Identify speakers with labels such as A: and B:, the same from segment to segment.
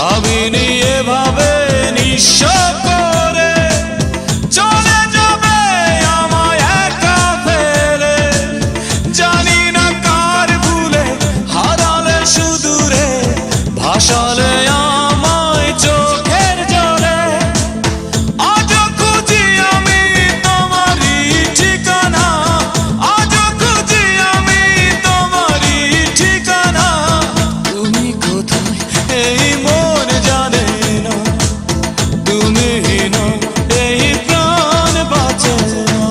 A: ভাবিনি এভাবে নিঃস্ব করে চলে যাবে আমায় একা ফেলে। জানি না কার ভুলে হারালে সুদূরে, ভাসালে আমায় চোখের জলে। আজও খুঁজি আমি তোমারই ঠিকানা, আজও খুঁজি আমি তোমারই ঠিকানা। তুমি কোথায় এই মন জানে না, তুমি না এই প্রাণ বাঁচে না।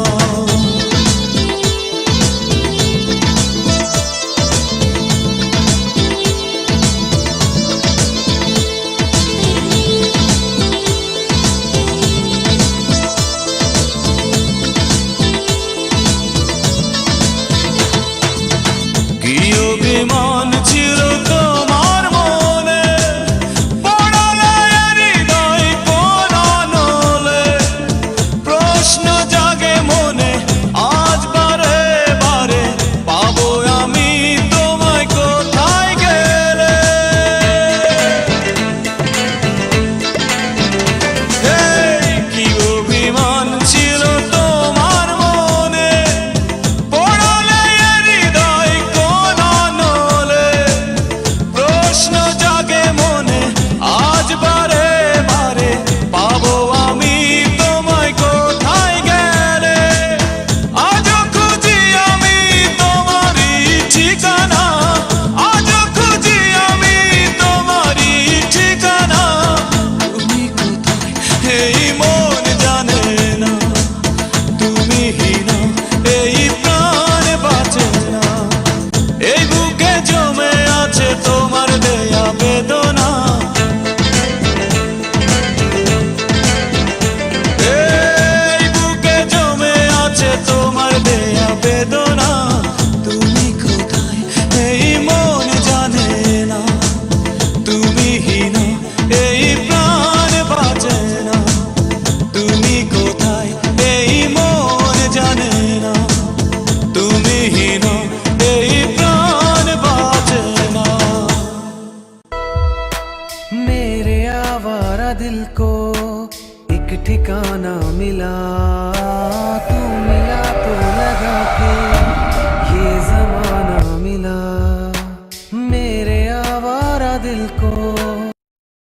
A: কি অভিমান ছিল তোমার মনে, পড়ালে হৃদয় কোন নলে। প্রশ্ন জাগে মনে আজ বারে বারে, পাবো আমি তোমায় কোথায় গেলে। এই কি অভিমান ছিল তোমার মনে, পড়ালে হৃদয় কোন নলে। প্রশ্ন জাগে মনে আজ বারে বারে, পাবো আমি তোমায় কোথায় গেলে। আজও খুঁজি আমি তোমারই ঠিকানা, আজও খুঁজি আমি তোমারই ঠিকানা। তুমি কোথায় এই মন জানে না, তুমি না এই প্রাণ বাঁচে না। এই বুকে জমে আছে তোমার দেয়া বেদনা, এই বুকে জমে আছে তোমার দেয়া বেদনা। তুমি কোথায় এই মন জানে না, তুমি না এই প্রাণ বাঁচে না। তুমি কোথায় এই মন জানে না, তুমি না এই প্রাণ বাঁচে না।
B: मेरे आवारा दिल को एक ठिकाना मिला, तू